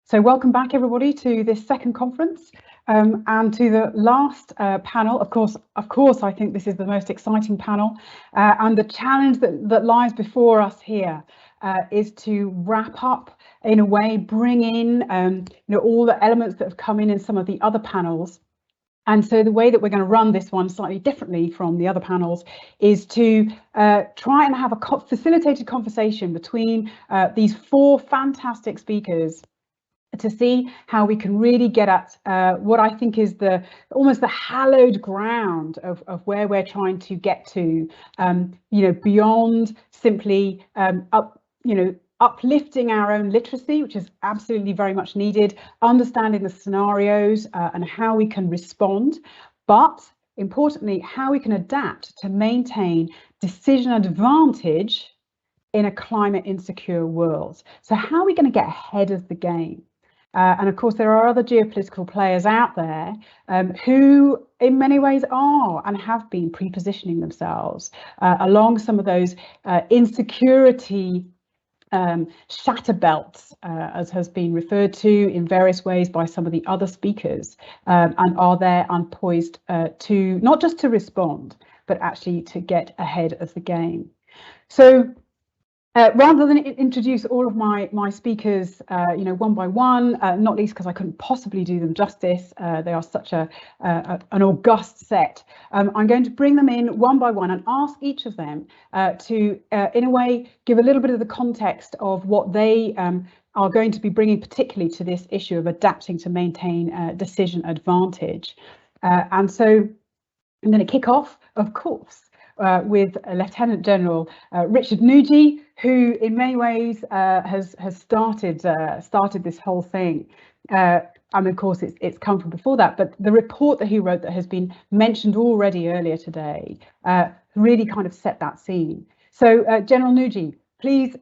So welcome back, everybody, to this second conference and to the last panel. Of course, I think this is the most exciting panel, and the challenge that lies before us here is to wrap up, in a way, bring in all the elements that have come in some of the other panels. And so the way that we're going to run this one slightly differently from the other panels is to try and have a facilitated conversation between these four fantastic speakers, to see how we can really get at what I think is almost the hallowed ground of where we're trying to get to, beyond simply uplifting our own literacy, which is absolutely very much needed, understanding the scenarios and how we can respond, but importantly, how we can adapt to maintain decision advantage in a climate insecure world. So how are we going to get ahead of the game? And of course, there are other geopolitical players out there who in many ways are and have been pre-positioning themselves along some of those insecurity shatter belts, as has been referred to in various ways by some of the other speakers, and are there and poised to not just to respond, but actually to get ahead of the game. So rather than introduce all of my speakers, one by one, not least because I couldn't possibly do them justice, they are such an august set. I'm going to bring them in one by one and ask each of them to, in a way, give a little bit of the context of what they are going to be bringing, particularly to this issue of adapting to maintain decision advantage. And so I'm going to kick off, of course, with Lieutenant General Richard Nugee, who in many ways has started this whole thing. And of course, it's come from before that, but the report that he wrote that has been mentioned already earlier today really kind of set that scene. So General Nugee, please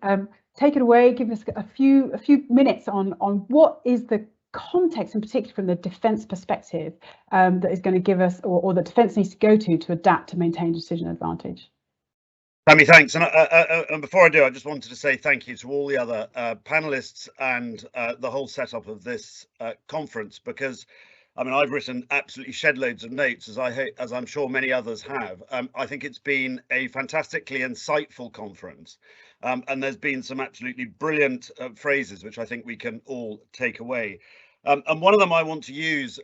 take it away. Give us a few minutes on what is the context, in particular from the defence perspective, that is going to give us, or the defence needs to go to adapt to maintain decision advantage. Thammy, thanks. And before I do, I just wanted to say thank you to all the other panelists and the whole setup of this conference, because I mean, I've written absolutely shed loads of notes, as I'm sure many others have. I think it's been a fantastically insightful conference, and there's been some absolutely brilliant phrases which I think we can all take away. And one of them I want to use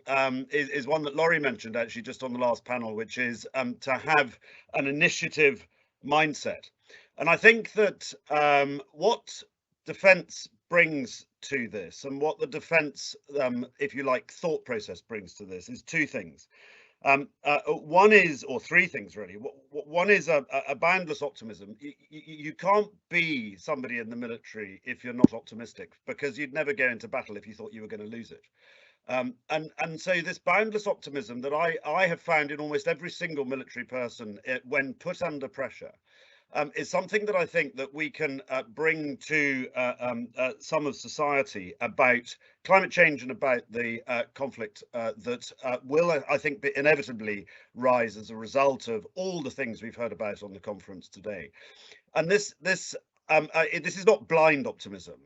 is one that Laurie mentioned actually just on the last panel, which is to have an initiative mindset. And I think that what defence brings to this, and what the defence, if you like, thought process brings to this, is two things. One is, or three things really. One is a boundless optimism. You can't be somebody in the military if you're not optimistic, because you'd never go into battle if you thought you were going to lose it. And so this boundless optimism that I have found in almost every single military person when put under pressure is something that I think that we can bring to some of society about climate change and about the conflict that will, I think, inevitably rise as a result of all the things we've heard about on the conference today. And this is not blind optimism.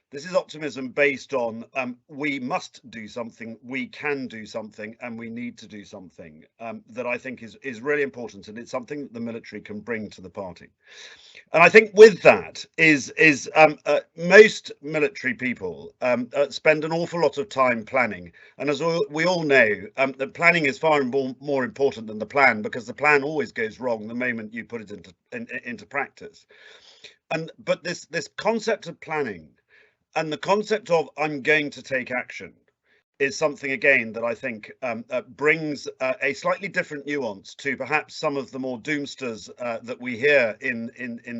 This is optimism based on we must do something, we can do something, and we need to do something that I think is really important, and it's something that the military can bring to the party. And I think with that is most military people spend an awful lot of time planning, and as we all know, that planning is far more important than the plan, because the plan always goes wrong the moment you put it into practice. But this concept of planning, and the concept of I'm going to take action, is something, again, that I think brings a slightly different nuance to perhaps some of the more doomsters that we hear in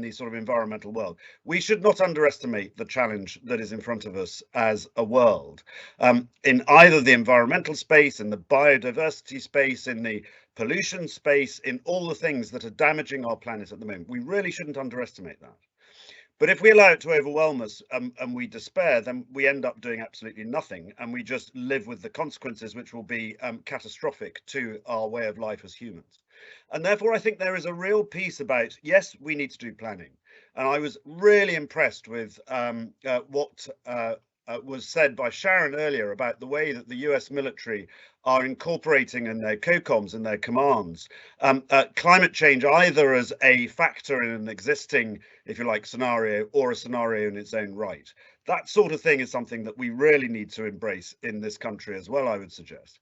the sort of environmental world. We should not underestimate the challenge that is in front of us as a world, in either the environmental space, in the biodiversity space, in the pollution space, in all the things that are damaging our planet at the moment. We really shouldn't underestimate that. But if we allow it to overwhelm us and we despair, then we end up doing absolutely nothing, and we just live with the consequences, which will be catastrophic to our way of life as humans. And therefore, I think there is a real piece about, yes, we need to do planning. And I was really impressed with what was said by Sharon earlier about the way that the US military are incorporating in their COCOMs and their commands climate change either as a factor in an existing, if you like, scenario or a scenario in its own right. That sort of thing is something that we really need to embrace in this country as well, I would suggest.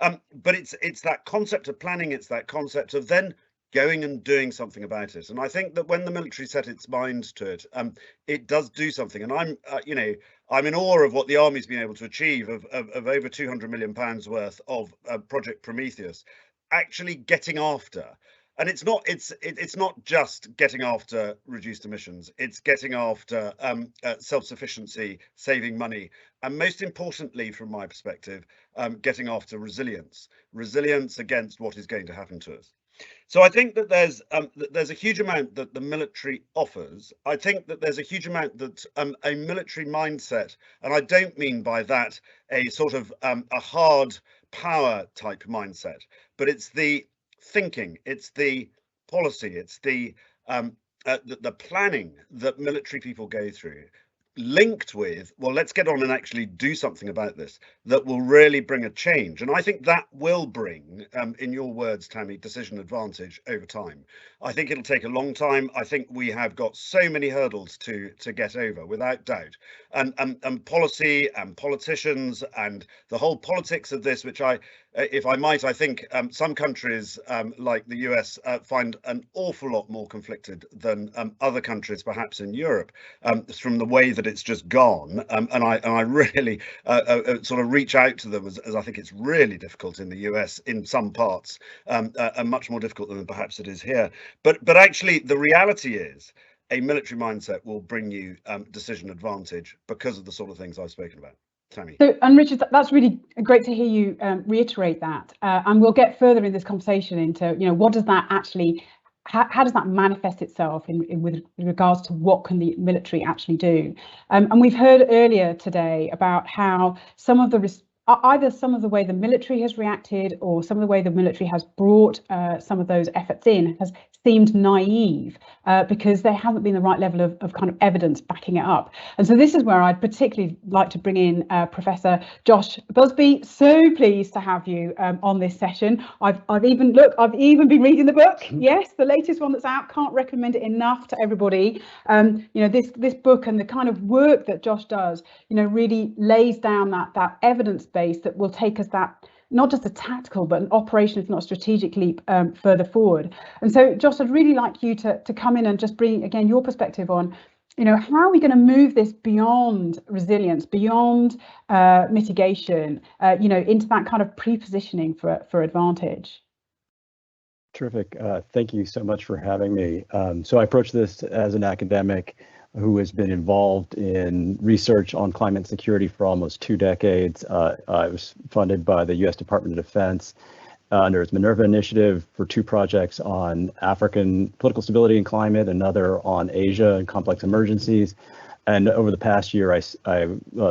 But it's that concept of planning, it's that concept of then going and doing something about it. And I think that when the military set its mind to it, it does do something. And I'm, I'm in awe of what the Army's been able to achieve of over £200 million worth of Project Prometheus, actually getting after. And it's not just getting after reduced emissions. It's getting after self-sufficiency, saving money, and most importantly, from my perspective, getting after resilience against what is going to happen to us. So I think that there's a huge amount that the military offers. I think that there's a huge amount that a military mindset, and I don't mean by that a sort of a hard power type mindset, but it's the thinking, it's the policy, it's the planning that military people go through, linked with, well, let's get on and actually do something about this that will really bring a change. And I think that will bring, in your words, Thammy, decision advantage over time. I think it'll take a long time. I think we have got so many hurdles to get over, without doubt. And policy and politicians and the whole politics of this, which if I might, I think some countries like the US find an awful lot more conflicted than other countries, perhaps in Europe, from the way that it's just gone. And I really sort of reach out to them as I think it's really difficult in the US in some parts, and much more difficult than perhaps it is here. But actually, the reality is a military mindset will bring you decision advantage because of the sort of things I've spoken about. Thammy. So, and Richard, that's really great to hear you reiterate that. And we'll get further in this conversation into, what does that actually, how does that manifest itself with regards to what can the military actually do? And we've heard earlier today about how either some of the way the military has reacted or some of the way the military has brought some of those efforts in has seemed naive because there hasn't been the right level of kind of evidence backing it up. And so this is where I'd particularly like to bring in Professor Josh Busby. So pleased to have you on this session. I've even been reading the book. Yes, the latest one that's out. Can't recommend it enough to everybody. This book and the kind of work that Josh does, really lays down that evidence base that will take us that not just a tactical, but an operation, if not strategic leap further forward. And so, Josh, I'd really like you to come in and just bring, again, your perspective on, how are we going to move this beyond resilience, beyond mitigation, into that kind of pre-positioning for advantage? Terrific. Thank you so much for having me. So I approach this as an academic who has been involved in research on climate security for almost 2 decades. I was funded by the U.S. Department of Defense under its Minerva initiative for 2 projects on African political stability and climate, another on Asia and complex emergencies. And over the past year, I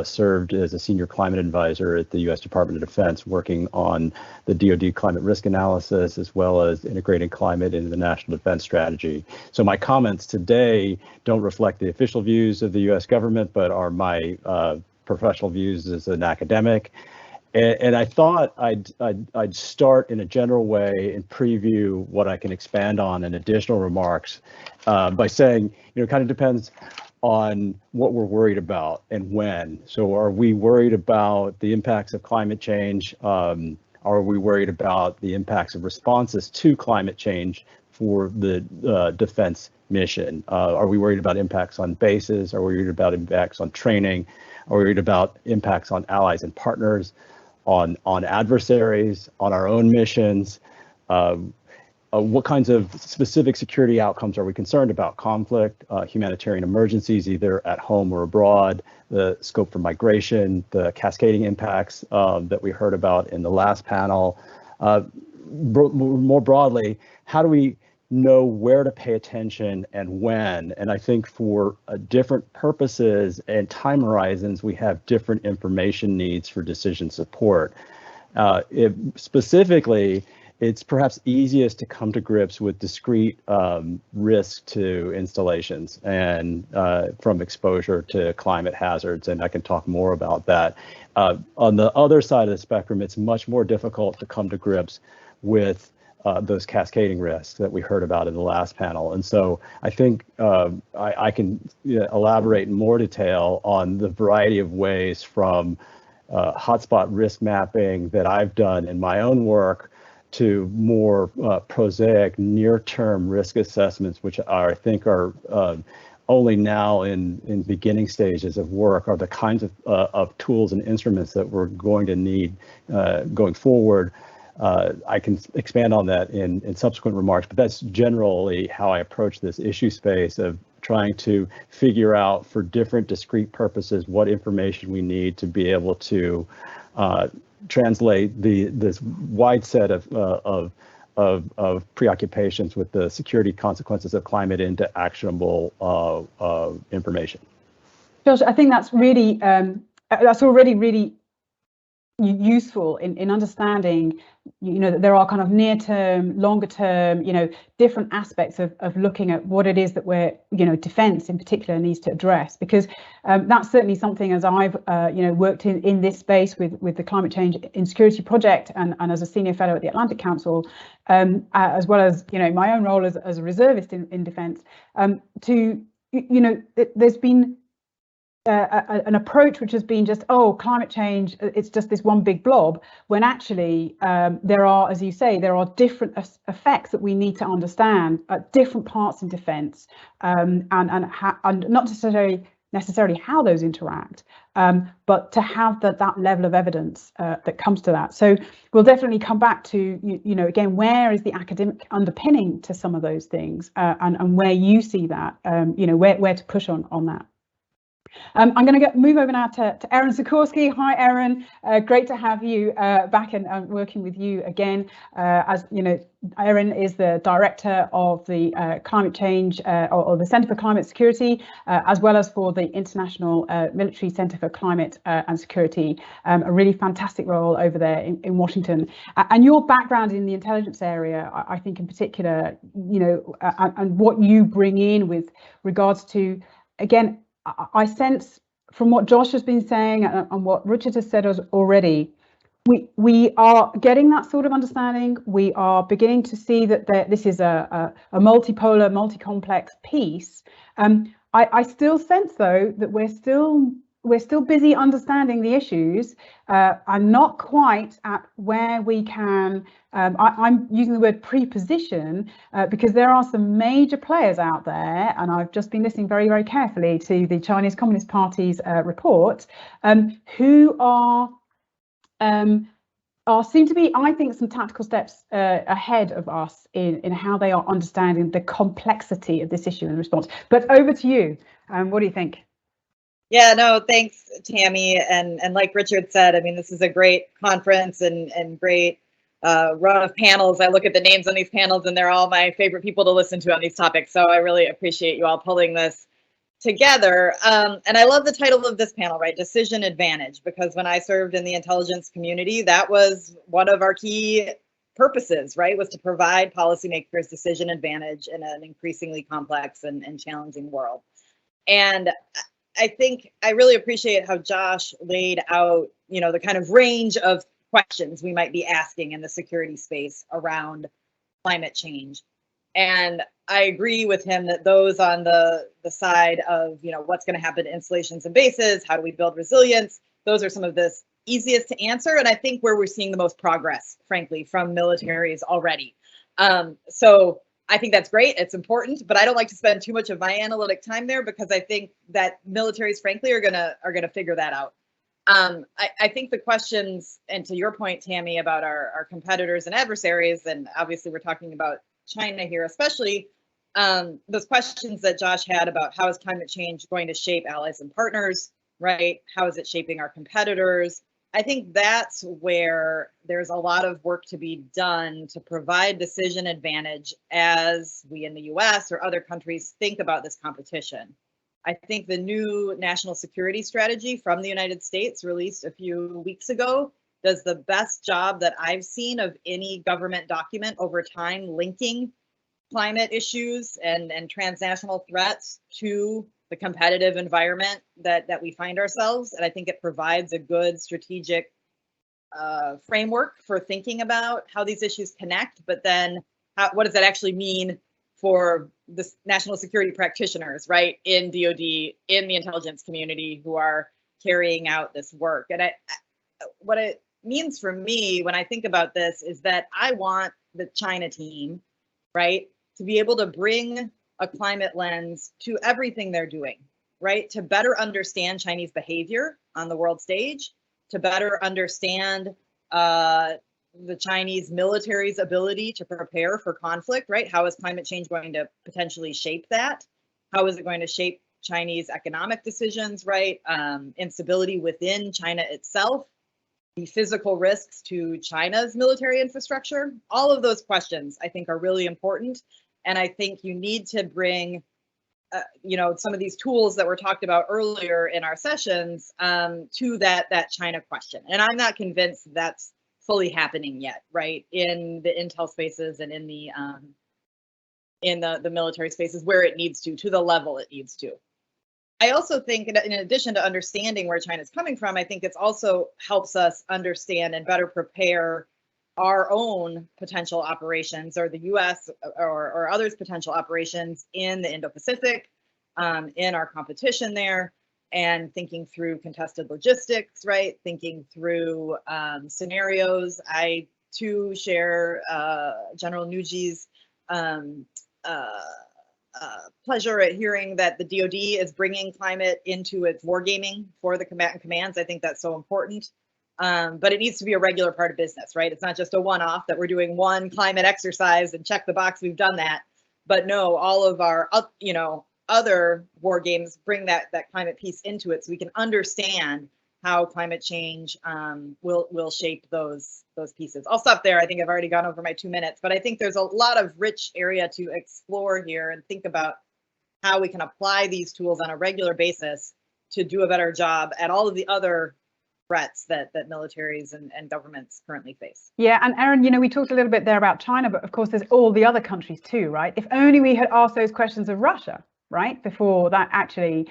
served as a senior climate advisor at the U.S. Department of Defense, working on the DoD climate risk analysis, as well as integrating climate into the National Defense Strategy. So my comments today don't reflect the official views of the U.S. government, but are my professional views as an academic. And I thought I'd start in a general way and preview what I can expand on in additional remarks by saying, it kind of depends on what we're worried about and when. So are we worried about the impacts of climate change? Are we worried about the impacts of responses to climate change for the defense mission? Are we worried about impacts on bases? Are we worried about impacts on training? Are we worried about impacts on allies and partners, on adversaries, on our own missions? What kinds of specific security outcomes are we concerned about? Conflict, humanitarian emergencies, either at home or abroad, the scope for migration, the cascading impacts that we heard about in the last panel. More broadly, how do we know where to pay attention and when? And I think for different purposes and time horizons, we have different information needs for decision support. Specifically, it's perhaps easiest to come to grips with discrete risk to installations and from exposure to climate hazards, and I can talk more about that. On the other side of the spectrum, it's much more difficult to come to grips with those cascading risks that we heard about in the last panel. And so I think I can elaborate in more detail on the variety of ways from hotspot risk mapping that I've done in my own work to more prosaic near-term risk assessments, which I think are only now in beginning stages of work, are the kinds of tools and instruments that we're going to need going forward. I can expand on that in subsequent remarks, but that's generally how I approach this issue space of trying to figure out for different discrete purposes what information we need to be able to translate this wide set of preoccupations with the security consequences of climate into actionable information. Josh, I think that's really that's already really useful in understanding, that there are kind of near-term, longer-term, different aspects of looking at what it is that we're, defence in particular needs to address, because that's certainly something, as I've, worked in this space with the Climate Change in Security Project and as a senior fellow at the Atlantic Council, as well as, my own role as a reservist in defence, there's been an approach which has been just, climate change, it's just this one big blob, when actually there are, as you say, there are different effects that we need to understand at different parts in defence, and not necessarily how those interact, but to have that level of evidence that comes to that. So we'll definitely come back to, again, where is the academic underpinning to some of those things, and where you see that, where to push on that. I'm going to move over now to Erin Sikorsky. Hi, Erin. Great to have you back and working with you again. As you know, Erin is the director of the Climate Change or the Centre for Climate Security, as well as for the International Military Centre for Climate and Security. A really fantastic role over there in Washington. And your background in the intelligence area, I think in particular, and what you bring in with regards to, again, I sense from what Josh has been saying and what Richard has said already, we are getting that sort of understanding. We are beginning to see that this is a multipolar, multi-complex piece. I still sense, though, that we're still busy understanding the issues and not quite at where we can, I'm using the word pre-position because there are some major players out there, and I've just been listening very, very carefully to the Chinese Communist Party's report, who seem to be, I think, some tactical steps ahead of us in how they are understanding the complexity of this issue and response. But over to you. What do you think? Yeah, no, thanks, Thammy. And like Richard said, I mean, this is a great conference and great run of panels. I look at the names on these panels and they're all my favorite people to listen to on these topics. So I really appreciate you all pulling this together. And I love the title of this panel, right? Decision Advantage, because when I served in the intelligence community, that was one of our key purposes, right? Was to provide policymakers decision advantage in an increasingly complex and challenging world. And I think I really appreciate how Josh laid out, the kind of range of questions we might be asking in the security space around climate change. And I agree with him that those on the side of, what's going to happen to installations and bases, how do we build resilience, those are some of the easiest to answer. And I think where we're seeing the most progress, frankly, from militaries already. So I think that's great. It's important, but I don't like to spend too much of my analytic time there because I think that militaries, frankly, are gonna figure that out. I think the questions, and to your point, Thammy, about our competitors and adversaries, and obviously we're talking about China here, especially those questions that Josh had about how is climate change going to shape allies and partners, right? How is it shaping our competitors? I think that's where there's a lot of work to be done to provide decision advantage as we in the US or other countries think about this competition. I think the new national security strategy from the United States released a few weeks ago does the best job that I've seen of any government document over time linking climate issues and transnational threats to the competitive environment that we find ourselves. And I think it provides a good strategic framework for thinking about how these issues connect, but then what does that actually mean for the national security practitioners, right, in DoD, in the intelligence community who are carrying out this work. And what it means for me when I think about this is that I want the China team, right, to be able to bring a climate lens to everything they're doing, right, to better understand Chinese behavior on the world stage, to better understand the Chinese military's ability to prepare for conflict, right? How is climate change going to potentially shape that? How is it going to shape Chinese economic decisions, right? Instability within China itself, the physical risks to China's military infrastructure. All of those questions I think are really important. And I think you need to bring some of these tools that were talked about earlier in our sessions to that China question. And I'm not convinced that's fully happening yet, right, in the intel spaces and in the military spaces where it needs to the level it needs to. I also think in addition to understanding where China's coming from, I think it's also helps us understand and better prepare our own potential operations, or the US or others' potential operations in the Indo-Pacific, in our competition there, and thinking through contested logistics, right? Thinking through scenarios. I too share General Nugee's pleasure at hearing that the DoD is bringing climate into its wargaming for the combatant commands. I think that's so important. But it needs to be a regular part of business, right? It's not just a one-off that we're doing one climate exercise and check the box, we've done that. But no, all of our, other war games bring that climate piece into it, so we can understand how climate change will shape those pieces. I'll stop there. I think I've already gone over my 2 minutes, but I think there's a lot of rich area to explore here and think about how we can apply these tools on a regular basis to do a better job at all of the other threats that militaries and governments currently face. Yeah, and Erin, we talked a little bit there about China, but of course there's all the other countries too, right? If only we had asked those questions of Russia, right, before that actually,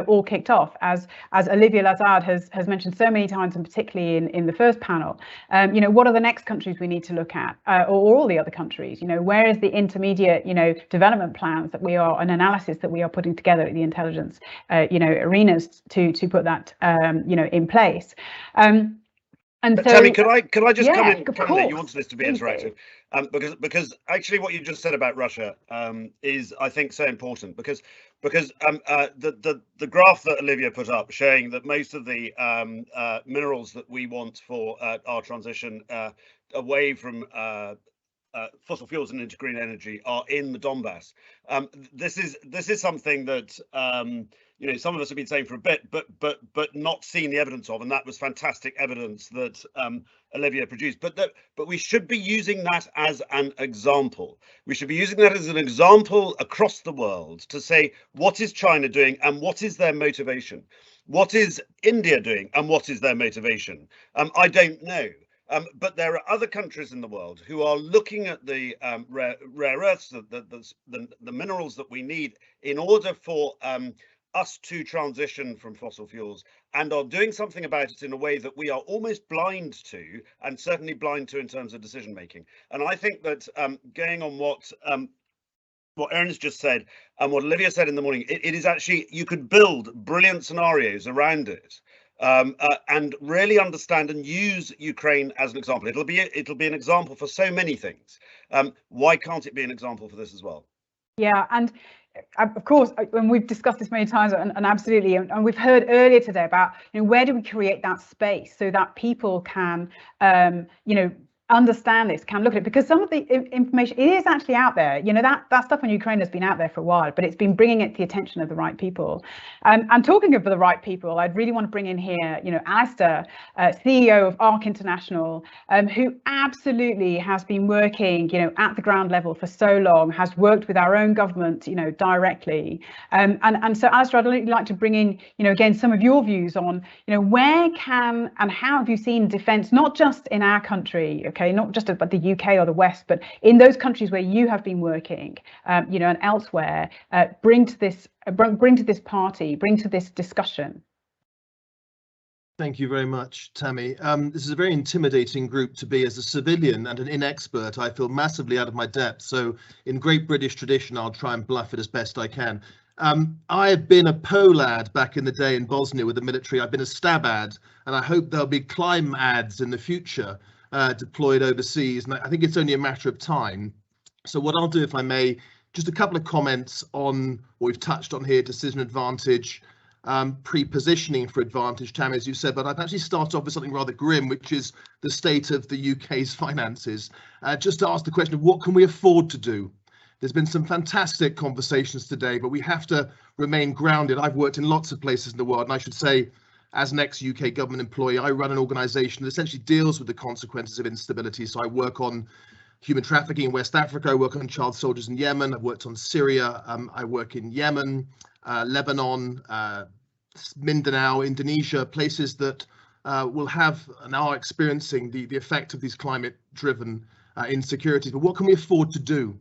all kicked off, as Olivia Lazard has mentioned so many times, and particularly in the first panel. What are the next countries we need to look at, or all the other countries? Where is the intermediate, development plans that we are, an analysis that we are putting together at the intelligence, arenas to put that, in place. And so, Thammy, could I just come in there? You wanted this to be Please interactive, because actually what you just said about Russia is, I think, so important, because the graph that Olivia put up showing that most of the minerals that we want for our transition away from fossil fuels and into green energy are in the Donbass. This is something that some of us have been saying for a bit, but not seen the evidence of, and that was fantastic evidence that Olivia produced. But we should be using that as an example. We should be using that as an example across the world to say, what is China doing and what is their motivation? What is India doing and what is their motivation? I don't know. But there are other countries in the world who are looking at the rare earths, the minerals that we need in order for us to transition from fossil fuels, and are doing something about it in a way that we are almost blind to, and certainly blind to in terms of decision making. And I think that going on what Erin's just said and what Olivia said in the morning, it is actually, you could build brilliant scenarios around it. And really understand and use Ukraine as an example. It'll be an example for so many things. Why can't it be an example for this as well? Yeah, and of course, and we've discussed this many times, and absolutely, and we've heard earlier today about where do we create that space so that people can understand this, can look at it, because some of the information, it is actually out there. You know, that stuff on Ukraine has been out there for a while, but it's been bringing it to the attention of the right people. And talking of the right people, I'd really want to bring in here, you know, Alistair, CEO of ARC International, who absolutely has been working, you know, at the ground level for so long, has worked with our own government, you know, directly. And so, Alistair, I'd really like to bring in, you know, again, some of your views on, you know, where can and how have you seen defence, not just in our country, okay, not just about the UK or the West, but in those countries where you have been working, you know, and elsewhere, bring to this party, bring to this discussion. Thank you very much, Thammy. This is a very intimidating group to be. As a civilian and an inexpert, I feel massively out of my depth. So in great British tradition, I'll try and bluff it as best I can. I have been a POLAD back in the day in Bosnia with the military. I've been a STABAD, and I hope there'll be climb ads in the future deployed overseas. And I think it's only a matter of time. So what I'll do, if I may, just a couple of comments on what we've touched on here: decision advantage, pre-positioning for advantage, Tam, as you said, but I'd actually start off with something rather grim, which is the state of the UK's finances. Just to ask the question of what can we afford to do? There's been some fantastic conversations today, but we have to remain grounded. I've worked in lots of places in the world, and I should say, as an ex-UK government employee, I run an organisation that essentially deals with the consequences of instability. So I work on human trafficking in West Africa, I work on child soldiers in Yemen, I've worked on Syria, I work in Yemen, Lebanon, Mindanao, Indonesia, places that will have and are experiencing the effect of these climate-driven insecurities. But what can we afford to do?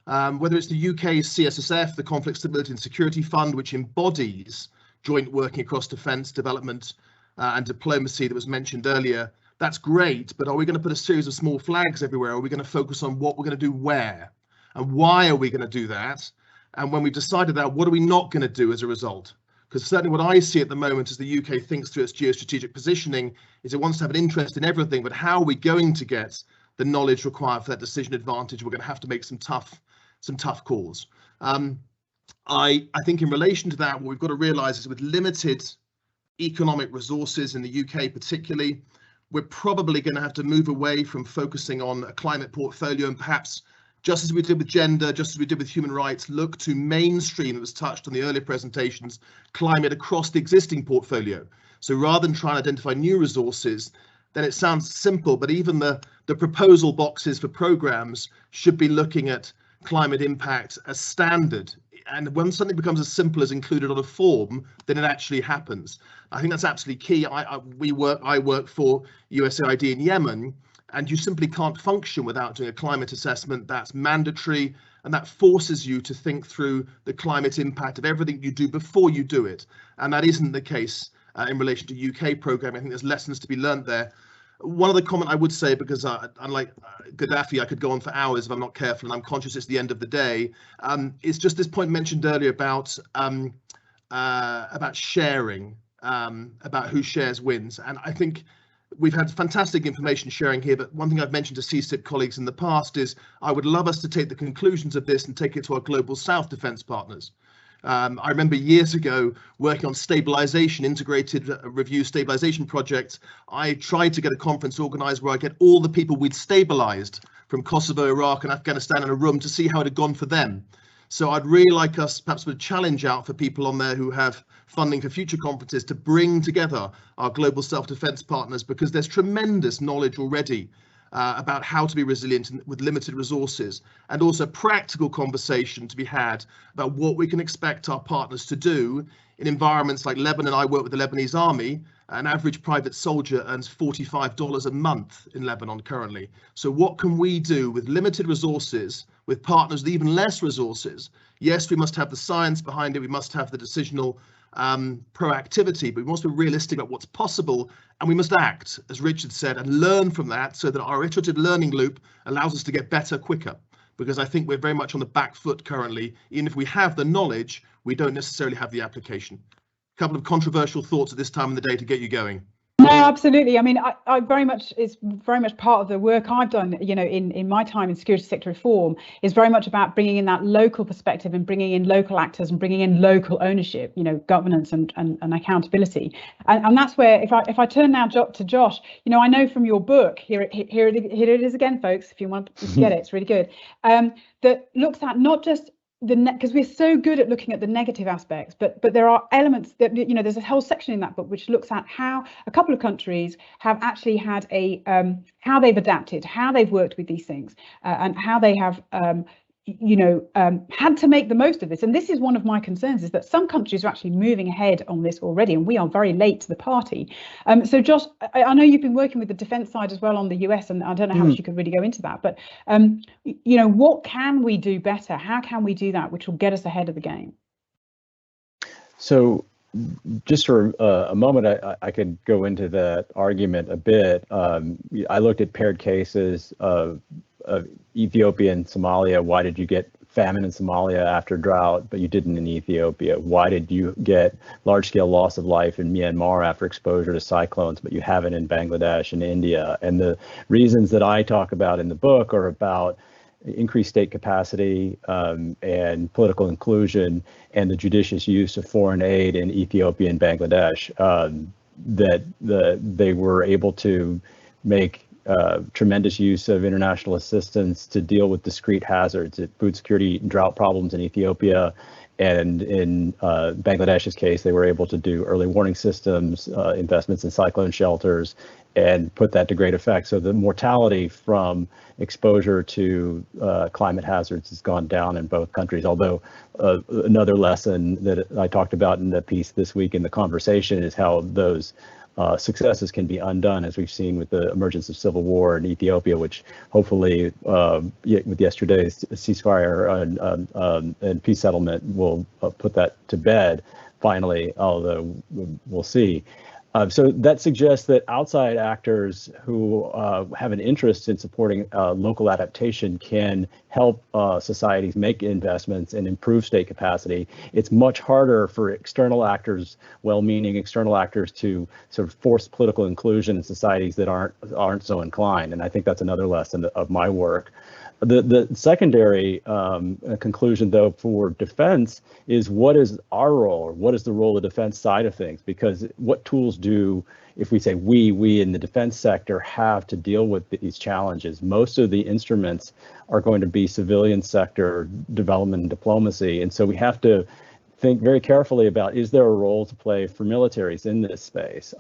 Whether it's the UK's CSSF, the Conflict Stability and Security Fund, which embodies joint working across defence, development and diplomacy that was mentioned earlier, that's great, but are we going to put a series of small flags everywhere? Are we going to focus on what we're going to do where? And why are we going to do that? And when we've decided that, what are we not going to do as a result? Because certainly what I see at the moment as the UK thinks through its geostrategic positioning is it wants to have an interest in everything, but how are we going to get the knowledge required for that decision advantage? We're going to have to make some tough calls. I think in relation to that, what we've got to realise is with limited economic resources in the UK particularly, we're probably going to have to move away from focusing on a climate portfolio and perhaps, just as we did with gender, just as we did with human rights, look to mainstream, it was touched on the earlier presentations, climate across the existing portfolio. So rather than trying to identify new resources, then it sounds simple, but even the proposal boxes for programs should be looking at climate impact as standard. And when something becomes as simple as included on a form, then it actually happens. I think that's absolutely key. I work for USAID in Yemen, and you simply can't function without doing a climate assessment. That's mandatory, and that forces you to think through the climate impact of everything you do before you do it. And that isn't the case in relation to UK programming. I think there's lessons to be learned there. One other comment I would say, because unlike Gaddafi, I could go on for hours if I'm not careful, and I'm conscious it's the end of the day, is just this point mentioned earlier about sharing, about who shares wins. And I think we've had fantastic information sharing here, but one thing I've mentioned to CCIP colleagues in the past is I would love us to take the conclusions of this and take it to our Global South defence partners. I remember years ago working on stabilization, integrated review stabilization projects. I tried to get a conference organized where I get all the people we'd stabilized from Kosovo, Iraq and Afghanistan in a room to see how it had gone for them. So I'd really like us perhaps put a challenge out for people on there who have funding for future conferences to bring together our global self-defense partners, because there's tremendous knowledge already about how to be resilient with limited resources, and also practical conversation to be had about what we can expect our partners to do in environments like Lebanon. I work with the Lebanese army. An average private soldier earns $45 a month in Lebanon currently. So what can we do with limited resources, with partners with even less resources? Yes, we must have the science behind it. We must have the decisional proactivity, but we must be realistic about what's possible, and we must act, as Richard said, and learn from that so that our iterative learning loop allows us to get better quicker. Because I think we're very much on the back foot currently. Even if we have the knowledge, we don't necessarily have the application. A couple of controversial thoughts at this time of the day to get you going. No, absolutely. I mean, I very much, it's very much part of the work I've done, you know, in my time in security sector reform, is very much about bringing in that local perspective and bringing in local actors and bringing in local ownership, you know, governance and accountability. And that's where, if I turn now to Josh, you know, I know from your book, here it is again, folks, if you want to get it, it's really good, that looks at not just because we're so good at looking at the negative aspects, but there are elements that, you know, there's a whole section in that book which looks at how a couple of countries have actually had a how they've adapted, how they've worked with these things, and how they have had to make the most of this. And this is one of my concerns, is that some countries are actually moving ahead on this already, and we are very late to the party. So Josh, I know you've been working with the defence side as well on the US, and I don't know how much you could really go into that, but you know, what can we do better? How can we do that which will get us ahead of the game? So just for a moment, I could go into that argument a bit. I looked at paired cases of Ethiopia and Somalia. Why did you get famine in Somalia after drought, but you didn't in Ethiopia? Why did you get large-scale loss of life in Myanmar after exposure to cyclones, but you haven't in Bangladesh and India? And the reasons that I talk about in the book are about increased state capacity and political inclusion and the judicious use of foreign aid in Ethiopia and Bangladesh, that they were able to make tremendous use of international assistance to deal with discrete hazards, food security and drought problems in Ethiopia. And in Bangladesh's case, they were able to do early warning systems, investments in cyclone shelters, and put that to great effect. So the mortality from exposure to climate hazards has gone down in both countries. Although another lesson that I talked about in the piece this week in the conversation is how those successes can be undone, as we've seen with the emergence of civil war in Ethiopia, which hopefully with yesterday's ceasefire and peace settlement will put that to bed finally, although we'll see. So that suggests that outside actors who have an interest in supporting local adaptation can help societies make investments and improve state capacity. It's much harder for external actors, well-meaning external actors, to sort of force political inclusion in societies that aren't so inclined. And I think that's another lesson of my work. The secondary conclusion, though, for defense is, what is our role, or what is the role of the defense side of things? Because what tools do, if we say we in the defense sector, have to deal with these challenges? Most of the instruments are going to be civilian sector development and diplomacy. And so we have to think very carefully about, is there a role to play for militaries in this space?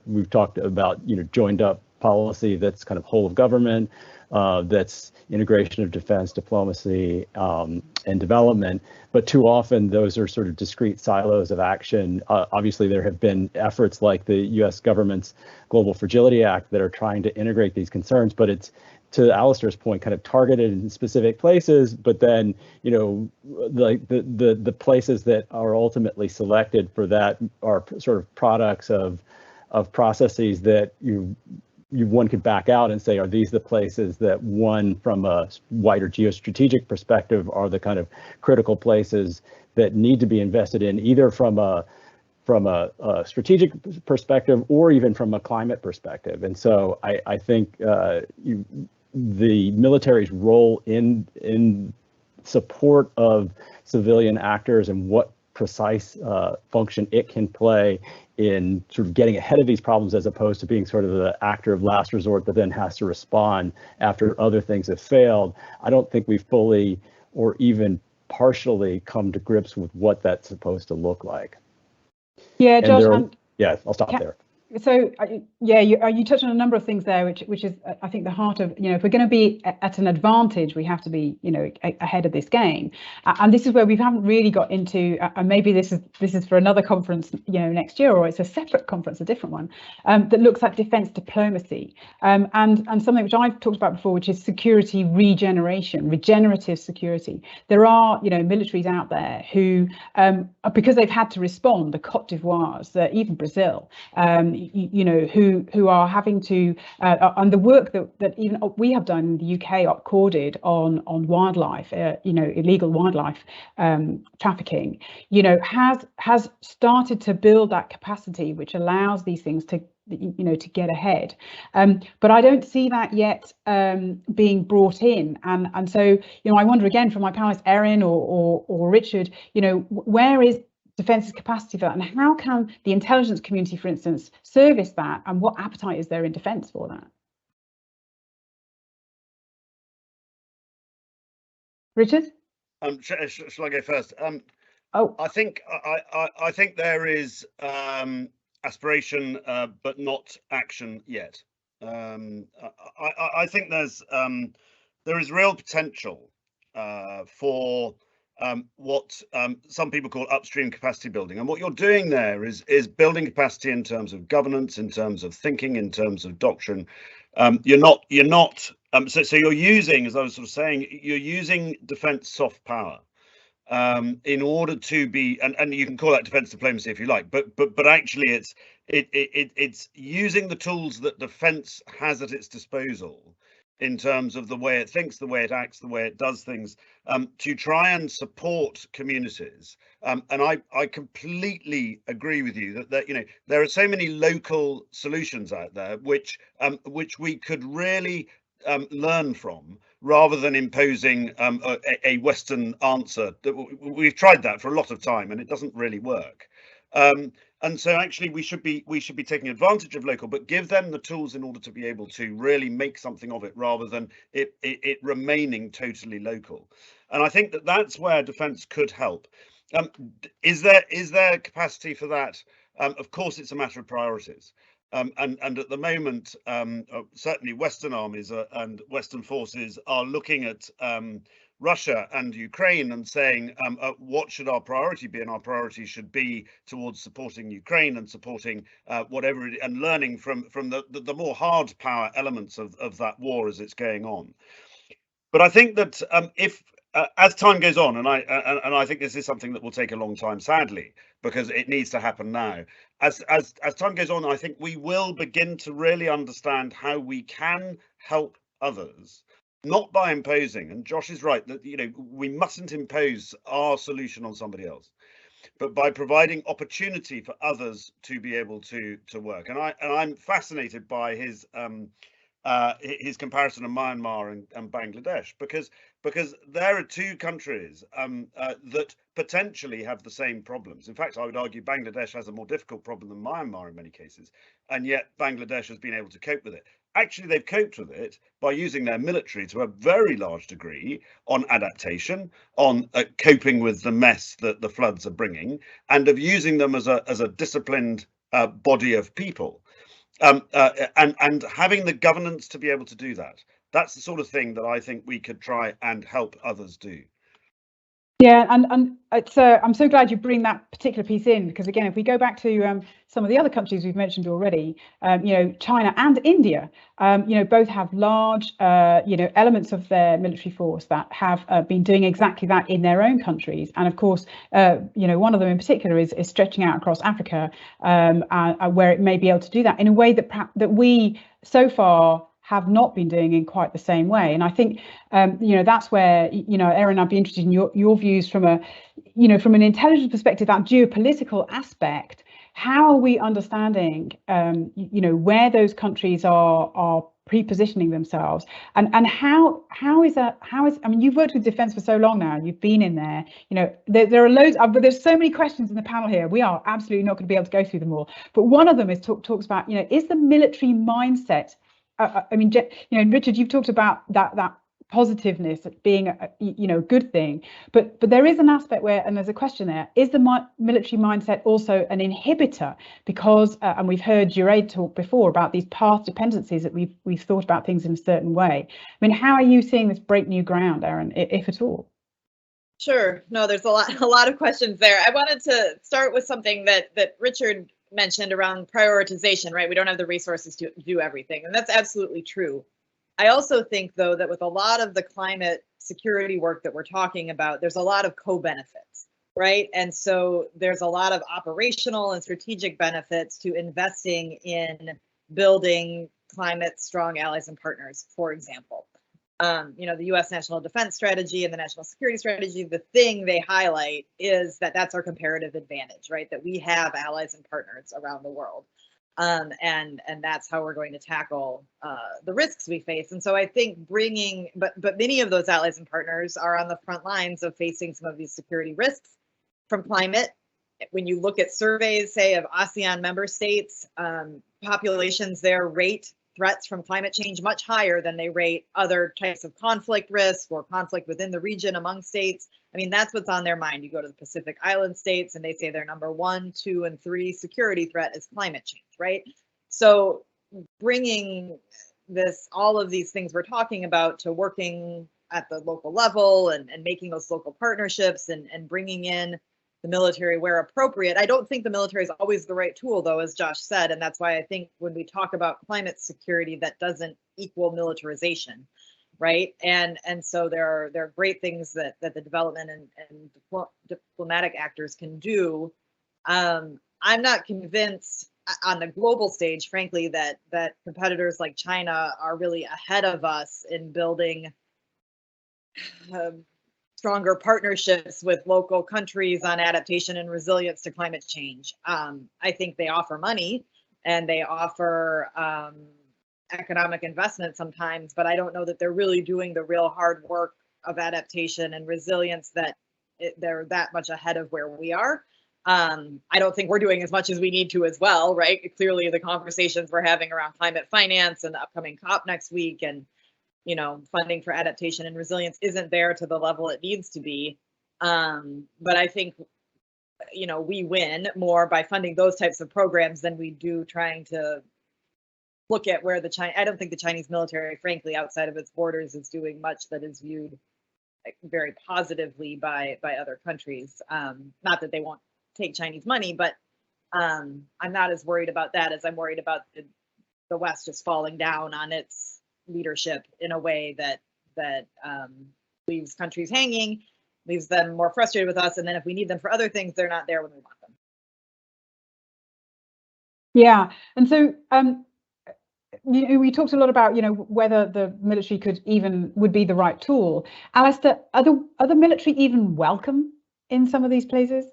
We've talked about, you know, joined up policy that's kind of whole of government, that's integration of defense, diplomacy, and development. But too often those are sort of discrete silos of action. Obviously, there have been efforts like the US government's Global Fragility Act that are trying to integrate these concerns, but it's, to Alistair's point, kind of targeted in specific places, but then, you know, like the places that are ultimately selected for that are sort of products of processes that one could back out and say, are these the places that, one, from a wider geostrategic perspective, are the kind of critical places that need to be invested in, either from a strategic perspective or even from a climate perspective? And so I think the military's role in support of civilian actors and what precise function it can play in sort of getting ahead of these problems, as opposed to being sort of the actor of last resort that then has to respond after other things have failed. I don't think we fully or even partially come to grips with what that's supposed to look like. Yeah, Josh. Yeah, I'll stop there. So yeah, you touched on a number of things there, which is, I think, the heart of, you know, if we're going to be at an advantage, we have to be, you know, ahead of this game. And this is where we haven't really got into, and maybe this is for another conference, you know, next year, or it's a separate conference, a different one, that looks at defense diplomacy, and something which I've talked about before, which is security regeneration, regenerative security. There are, you know, militaries out there who, because they've had to respond, the Cote d'Ivoire's, even Brazil, you know, who are having to, and the work that even we have done in the UK, upcorded on wildlife, you know, illegal wildlife trafficking, you know, has started to build that capacity, which allows these things to to get ahead. But I don't see that yet being brought in, and so I wonder again from my panelists, Erin or Richard, where is Defence's capacity for that, and how can the intelligence community, for instance, service that, and what appetite is there in Defence for that? Richard? Shall I go first? Oh, I think there is aspiration, but not action yet. I think there is real potential for what some people call upstream capacity building, and what you're doing there is building capacity in terms of governance, in terms of thinking, in terms of doctrine. You're not so you're using, as I was sort of saying, you're using defence soft power in order to be, and you can call that defence diplomacy if you like, but actually it's using the tools that defence has at its disposal in terms of the way it thinks, the way it acts, the way it does things, to try and support communities. And I completely agree with you that there are so many local solutions out there which we could really learn from, rather than imposing a Western answer. We've tried that for a lot of time and it doesn't really work. And so actually we should be taking advantage of local, but give them the tools in order to be able to really make something of it, rather than it remaining totally local. And I think that's where defence could help. Is there capacity for that? Of course, it's a matter of priorities. And at the moment, certainly Western armies and Western forces are looking at Russia and Ukraine and saying, what should our priority be? And our priority should be towards supporting Ukraine and supporting whatever and learning from the more hard power elements of that war as it's going on. But I think that if as time goes on, and I think this is something that will take a long time, sadly, because it needs to happen now. As time goes on, I think we will begin to really understand how we can help others, not by imposing. And Josh is right that we mustn't impose our solution on somebody else, but by providing opportunity for others to be able to work. And I'm fascinated by his comparison of Myanmar and Bangladesh, because there are two countries that potentially have the same problems. In fact, I would argue Bangladesh has a more difficult problem than Myanmar in many cases, and yet Bangladesh has been able to cope with it. Actually, they've coped with it by using their military to a very large degree on adaptation, on coping with the mess that the floods are bringing, and of using them as a disciplined body of people. And having the governance to be able to do that. That's the sort of thing that I think we could try and help others do. Yeah, and it's I'm so glad you bring that particular piece in, because again, if we go back to some of the other countries we've mentioned already, China and India, both have large, elements of their military force that have been doing exactly that in their own countries. And of course, one of them in particular is stretching out across Africa, where it may be able to do that in a way that we so far have not been doing in quite the same way. And I think, that's where, Erin, I'd be interested in your views from from an intelligence perspective, that geopolitical aspect. How are we understanding, where those countries are pre-positioning themselves, and how is I mean, you've worked with defence for so long now, and you've been in there. There are loads, but there's so many questions in the panel here. We are absolutely not going to be able to go through them all. But one of them is talks about, is the military mindset. I mean, Richard, you've talked about that positiveness being a good thing, but there is an aspect where, and there's a question there, is the military mindset also an inhibitor? Because and we've heard Jurade talk before about these path dependencies, that we've thought about things in a certain way. I mean, how are you seeing this break new ground, Erin, if at all? Sure. No, there's a lot of questions there. I wanted to start with something that Richard mentioned around prioritization, right? We don't have the resources to do everything, and that's absolutely true. I also think, though, that with a lot of the climate security work that we're talking about, there's a lot of co-benefits, right? And so there's a lot of operational and strategic benefits to investing in building climate strong allies and partners, for example. The U.S. National Defense Strategy and the National Security Strategy, the thing they highlight is that that's our comparative advantage, right? That we have allies and partners around the world. And that's how we're going to tackle the risks we face. And so I think but many of those allies and partners are on the front lines of facing some of these security risks from climate. When you look at surveys, say, of ASEAN member states, populations there rate threats from climate change much higher than they rate other types of conflict risk or conflict within the region among states. I mean, that's what's on their mind. You go to the Pacific Island states and they say their number 1, 2, and 3 security threat is climate change, right? So bringing all of these things we're talking about to working at the local level and making those local partnerships and bringing in the military where appropriate. I don't think the military is always the right tool, though, as Josh said, and that's why I think when we talk about climate security, that doesn't equal militarization, right? And so there are great things that the development and diplomatic actors can do. I'm not convinced on the global stage, frankly, that competitors like China are really ahead of us in building stronger partnerships with local countries on adaptation and resilience to climate change. I think they offer money and they offer economic investment sometimes, but I don't know that they're really doing the real hard work of adaptation and resilience that they're that much ahead of where we are. I don't think we're doing as much as we need to as well, right? Clearly the conversations we're having around climate finance and the upcoming COP next week and funding for adaptation and resilience isn't there to the level it needs to be. But I think, we win more by funding those types of programs than we do trying to look at where I don't think the Chinese military, frankly, outside of its borders, is doing much that is viewed very positively by other countries. Not that they won't take Chinese money, but I'm not as worried about that as I'm worried about the West just falling down on its leadership in a way that leaves countries hanging, leaves them more frustrated with us, and then if we need them for other things, they're not there when we want them. Yeah, and so we talked a lot about whether the military would be the right tool. Alistair, are the military even welcome in some of these places?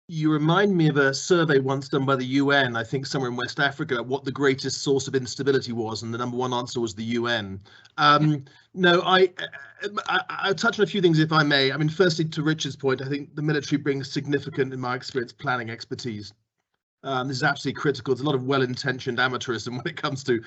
You remind me of a survey once done by the UN, I think somewhere in West Africa, what the greatest source of instability was, and the number 1 answer was the UN. No, I'll touch on a few things if I may. I mean, firstly, to Richard's point, I think the military brings significant, in my experience, planning expertise. This is absolutely critical. There's a lot of well-intentioned amateurism when it comes to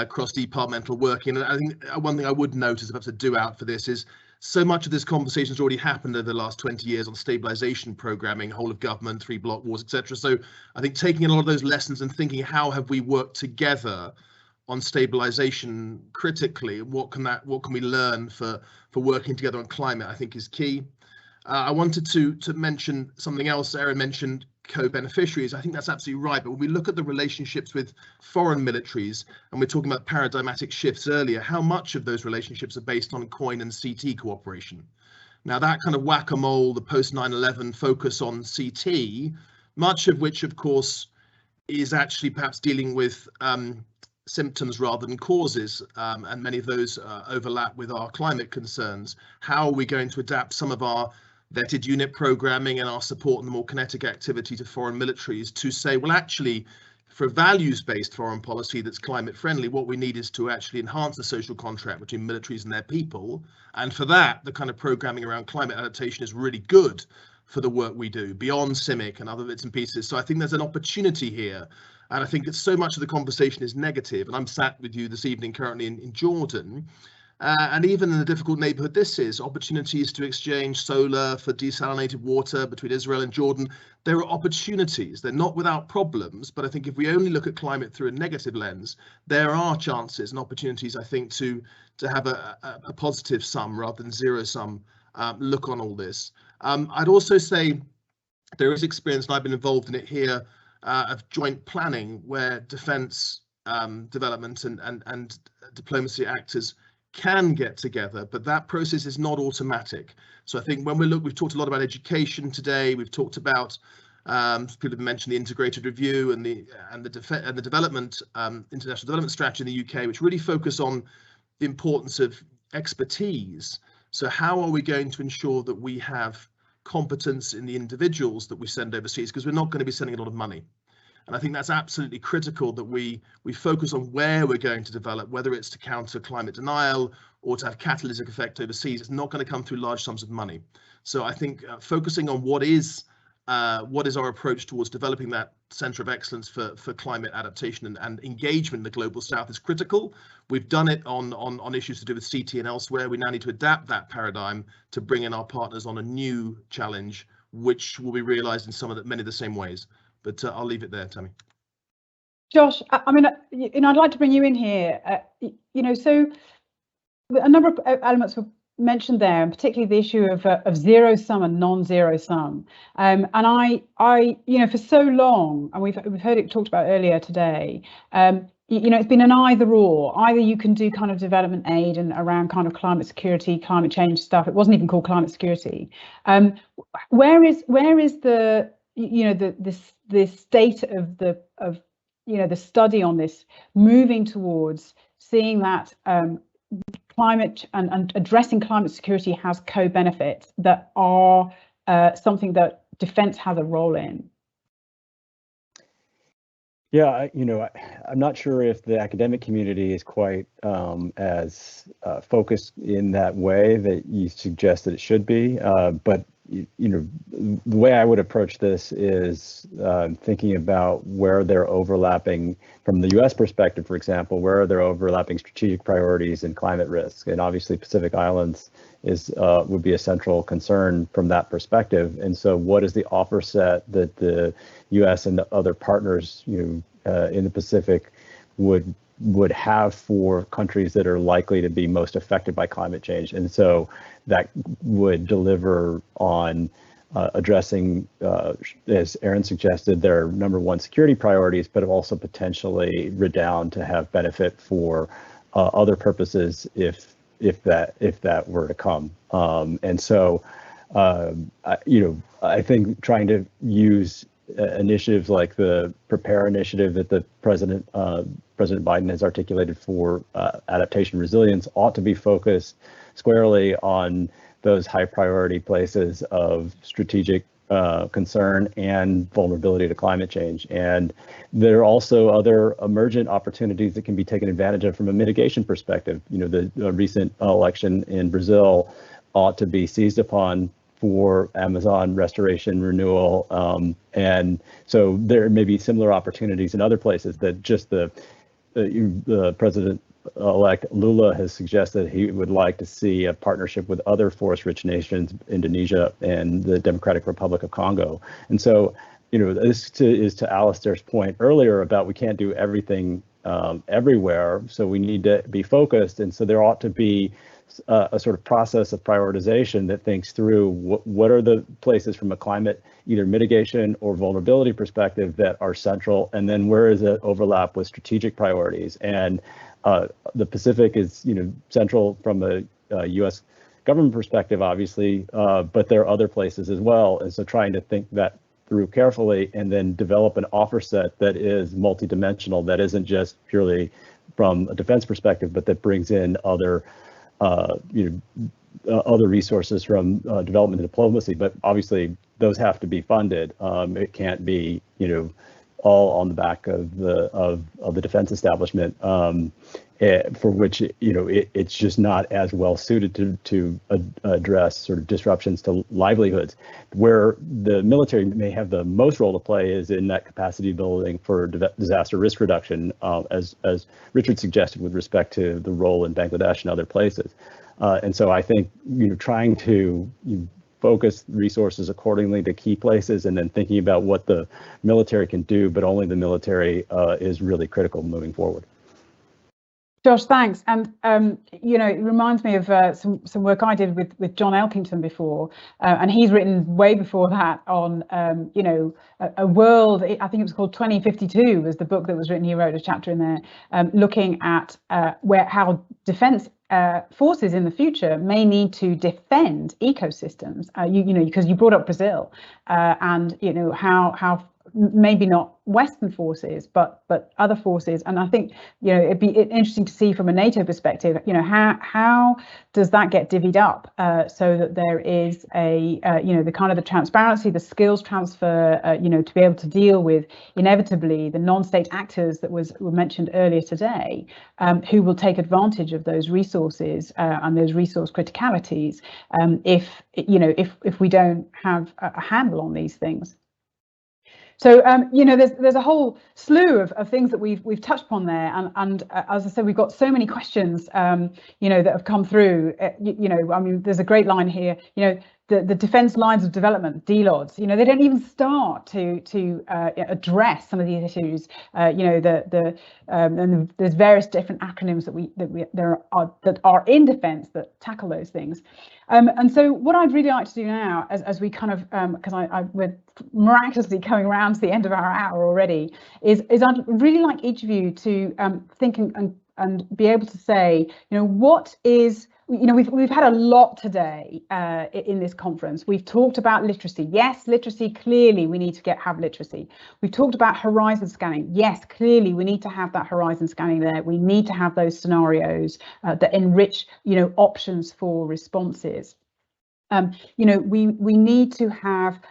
cross-departmental working. And I think one thing I would note as perhaps a do-out for this is so much of this conversation has already happened over the last 20 years on stabilization programming, whole of government, 3 block wars, etc. So I think taking a lot of those lessons and thinking how have we worked together on stabilization critically, what can we learn for working together on climate, I think is key. I wanted to mention something else. Erin mentioned co-beneficiaries. I think that's absolutely right. But when we look at the relationships with foreign militaries, and we're talking about paradigmatic shifts earlier, how much of those relationships are based on COIN and CT cooperation? Now, that kind of whack-a-mole, the post 9/11 focus on CT, much of which, of course, is actually perhaps dealing with symptoms rather than causes, and many of those overlap with our climate concerns. How are we going to adapt some of our vetted unit programming and our support and the more kinetic activity to foreign militaries to say, well, actually, for a values-based foreign policy that's climate friendly, what we need is to actually enhance the social contract between militaries and their people. And for that, the kind of programming around climate adaptation is really good for the work we do beyond CIMIC and other bits and pieces. So I think there's an opportunity here. And I think that so much of the conversation is negative. And I'm sat with you this evening currently in Jordan. And even in the difficult neighborhood this is, opportunities to exchange solar for desalinated water between Israel and Jordan. There are opportunities. They're not without problems. But I think if we only look at climate through a negative lens, there are chances and opportunities, I think, to have a positive sum rather than zero sum look on all this. I'd also say there is experience, and I've been involved in it here, of joint planning where defence development and diplomacy actors can get together, but that process is not automatic. So I think when we've talked a lot about education today. We've talked about people have mentioned the integrated review and the development international development strategy in the UK, which really focus on the importance of expertise. So how are we going to ensure that we have competence in the individuals that we send overseas, because we're not going to be sending a lot of money. And I think that's absolutely critical that we focus on where we're going to develop, whether it's to counter climate denial or to have catalytic effect overseas. It's not going to come through large sums of money. So I think focusing on what is our approach towards developing that center of excellence for climate adaptation and engagement in the global south is critical. We've done it on issues to do with CT and elsewhere. We now need to adapt that paradigm to bring in our partners on a new challenge, which will be realized in many of the same ways. But I'll leave it there, Thammy. Josh, I mean, I'd like to bring you in here. So a number of elements were mentioned there, and particularly the issue of zero sum and non-zero sum. And I, for so long, and we've heard it talked about earlier today. It's been an either or. Either you can do kind of development aid and around kind of climate security, climate change stuff. It wasn't even called climate security. Where is the the state of the study on this, moving towards seeing that climate and addressing climate security has co-benefits that are something that defense has a role in? Yeah, I'm not sure if the academic community is quite as focused in that way that you suggest that it should be. But the way I would approach this is thinking about where they're overlapping from the U.S. perspective, for example, where are there overlapping strategic priorities in climate risk? And obviously Pacific Islands would be a central concern from that perspective. And so what is the offer set that the U.S. and the other partners in the Pacific would have for countries that are likely to be most affected by climate change? And so that would deliver on addressing, as Erin suggested, their #1 security priorities, but also potentially redound to have benefit for other purposes if that were to come. And so I think trying to use initiatives like the Prepare initiative that the President Biden has articulated for adaptation resilience ought to be focused squarely on those high priority places of strategic concern and vulnerability to climate change. And there are also other emergent opportunities that can be taken advantage of from a mitigation perspective. The recent election in Brazil ought to be seized upon for Amazon restoration, renewal, and so there may be similar opportunities in other places that just the President-elect Lula has suggested he would like to see a partnership with other forest-rich nations, Indonesia and the Democratic Republic of Congo. And so, this is to Alistair's point earlier about we can't do everything everywhere, so we need to be focused. And so there ought to be a sort of process of prioritization that thinks through what are the places from a climate either mitigation or vulnerability perspective that are central, and then where is it overlap with strategic priorities. And the Pacific is central from a U.S. government perspective, obviously, but there are other places as well. And so trying to think that through carefully and then develop an offer set that is multidimensional, that isn't just purely from a defense perspective, but that brings in other other resources from development and diplomacy. But obviously those have to be funded. It can't be all on the back of the defense establishment, for which it's just not as well suited to address sort of disruptions to livelihoods. Where the military may have the most role to play is in that capacity building for disaster risk reduction, as Richard suggested with respect to the role in Bangladesh and other places. And so I think trying to focus resources accordingly to key places, and then thinking about what the military can do, but only the military, is really critical moving forward. Josh, thanks. And it reminds me of some work I did with John Elkington before, and he's written way before that on a world. I think it was called 2052 was the book that was written. He wrote a chapter in there looking at how defense forces in the future may need to defend ecosystems. Because you brought up Brazil, and how maybe not Western forces, but other forces. And I think, you know, it'd be interesting to see from a NATO perspective, you know, how does that get divvied up so that there is a, you know, the kind of the transparency, the skills transfer, you know, to be able to deal with inevitably the non-state actors that were mentioned earlier today, who will take advantage of those resources and those resource criticalities if, you know, if we don't have a handle on these things. So, you know, there's a whole slew of things that we've touched upon there, and as I said, we've got so many questions, you know, that have come through. You know, I mean, there's a great line here. You know, the defence lines of development, DLODs. You know, they don't even start to address some of these issues. You know, and there's various different acronyms that are in defence that tackle those things. And so, what I'd really like to do now, as we kind of, because we're miraculously coming around to the end of our hour already, is I'd really like each of you to think and be able to say, you know, what is, you know, we've had a lot today in this conference. We've talked about literacy. Yes, literacy, clearly we need to have literacy. We've talked about horizon scanning. Yes, clearly we need to have that horizon scanning there. We need to have those scenarios that enrich, you know, options for responses. You know, we need to have,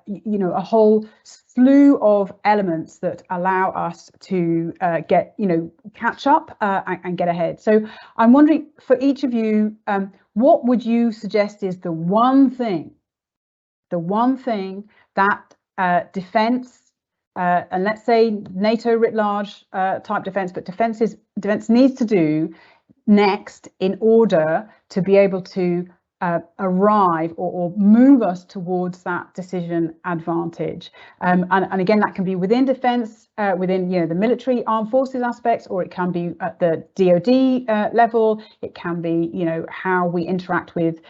you know, a whole slew of elements that allow us to get, you know, catch up and get ahead. So I'm wondering, for each of you, what would you suggest is the one thing that defence, and let's say NATO writ large type defence, but defence needs to do next in order to be able to arrive or move us towards that decision advantage, and again, that can be within defence, within, you know, the military armed forces aspects, or it can be at the DoD level. It can be, you know, how we interact with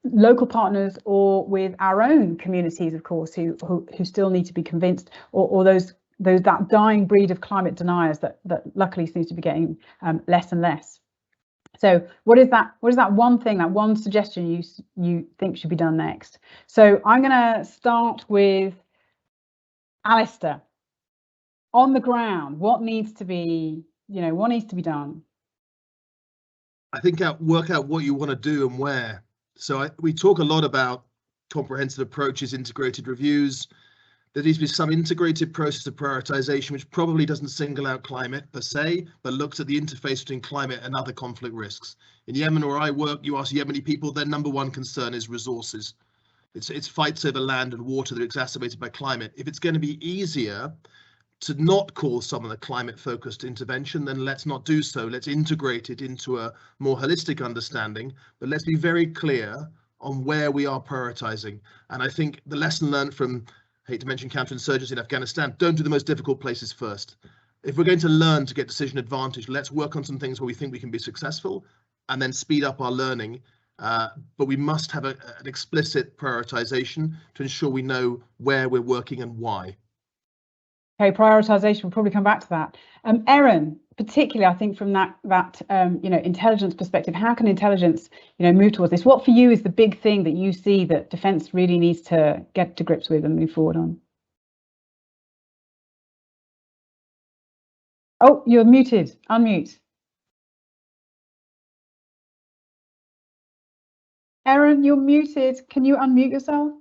local partners or with our own communities, of course, who still need to be convinced, or that dying breed of climate deniers that luckily seems to be getting less and less. So what is that one thing, that one suggestion you think should be done next? So I'm going to start with Alistair. On the ground, what needs to be done? I think work out what you want to do and where. So we talk a lot about comprehensive approaches, integrated reviews. There needs to be some integrated process of prioritization, which probably doesn't single out climate per se, but looks at the interface between climate and other conflict risks. In Yemen, where I work, you ask Yemeni people, their number one concern is resources. It's fights over land and water that are exacerbated by climate. If it's going to be easier to not call some of the climate-focused intervention, then let's not do so. Let's integrate it into a more holistic understanding, but let's be very clear on where we are prioritizing. And I think the lesson learned from, I hate to mention counterinsurgency in Afghanistan, don't do the most difficult places first. If we're going to learn to get decision advantage, let's work on some things where we think we can be successful and then speed up our learning. But we must have an explicit prioritization to ensure we know where we're working and why. Okay, prioritization, we'll probably come back to that. Erin, particularly, I think from that you know, intelligence perspective, how can intelligence, you know, move towards this? What for you is the big thing that you see that defence really needs to get to grips with and move forward on? Oh, you're muted. Unmute. Erin, you're muted. Can you unmute yourself?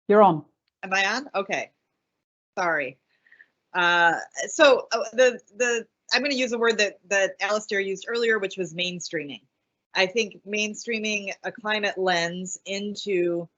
You're on. Am I on? Okay. Sorry. So I'm going to use a word that Alistair used earlier, which was mainstreaming. I think mainstreaming a climate lens into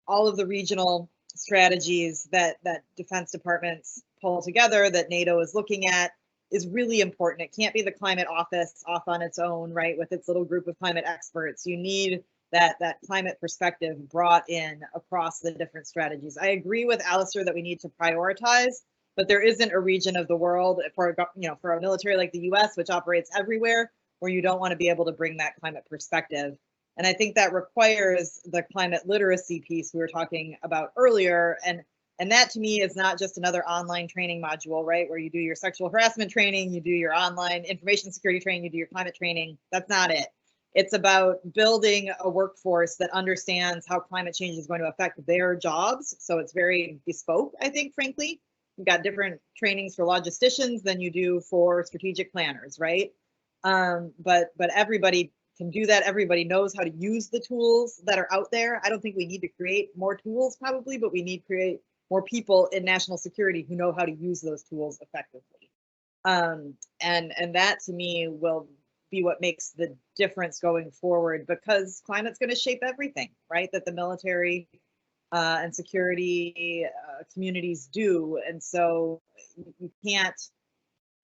all of the regional strategies that defense departments pull together, that NATO is looking at, is really important. It can't be the climate office off on its own, right, with its little group of climate experts. You need that climate perspective brought in across the different strategies. I agree with Alistair that we need to prioritize, but there isn't a region of the world for a military like the US, which operates everywhere, where you don't want to be able to bring that climate perspective. And I think that requires the climate literacy piece we were talking about earlier. And that to me is not just another online training module, right? Where you do your sexual harassment training, you do your online information security training, you do your climate training. That's not it. It's about building a workforce that understands how climate change is going to affect their jobs. So it's very bespoke, I think, frankly. You've got different trainings for logisticians than you do for strategic planners, right? But everybody can do that. Everybody knows how to use the tools that are out there. I don't think we need to create more tools probably, but we need to create more people in national security who know how to use those tools effectively. And that to me will be what makes the difference going forward, because climate's going to shape everything, right? That the military and security communities do. And so you can't,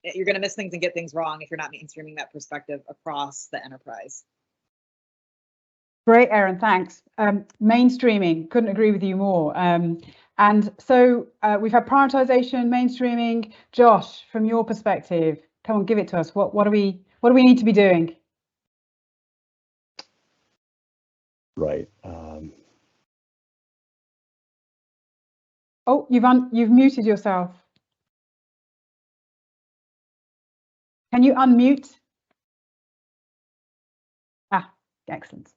you're going to miss things and get things wrong if you're not mainstreaming that perspective across the enterprise. Great, Erin, thanks. Mainstreaming, couldn't agree with you more. And so we've had prioritization, mainstreaming. Josh, from your perspective, come on, give it to us. What do we need to be doing? Right. Oh, you've muted yourself. Can you unmute? Ah, excellent.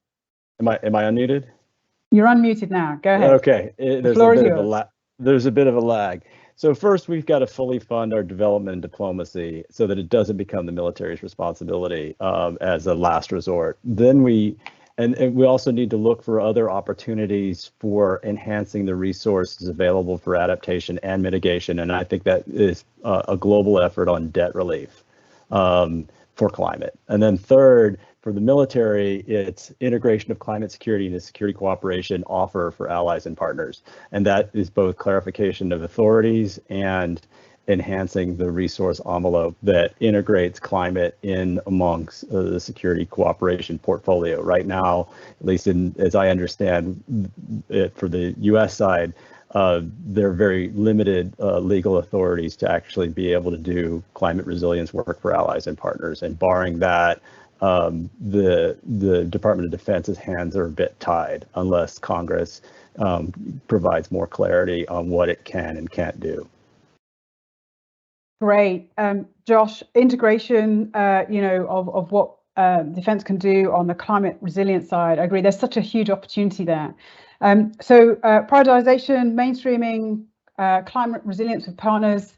Am I unmuted? You're unmuted now. Go ahead. Okay. The floor is yours. There's a bit of a lag. So first, we've got to fully fund our development and diplomacy so that it doesn't become the military's responsibility as a last resort. Then we also need to look for other opportunities for enhancing the resources available for adaptation and mitigation. And I think that is a global effort on debt relief for climate. And then third, for the military, it's integration of climate security and a security cooperation offer for allies and partners. And that is both clarification of authorities and enhancing the resource envelope that integrates climate in amongst the security cooperation portfolio. Right now, at least as I understand it for the US side, there are very limited legal authorities to actually be able to do climate resilience work for allies and partners. And barring that, the Department of Defense's hands are a bit tied unless Congress provides more clarity on what it can and can't do. Great, Josh. Integration, of what defense can do on the climate resilience side. I agree. There's such a huge opportunity there. So prioritization, mainstreaming, climate resilience with partners.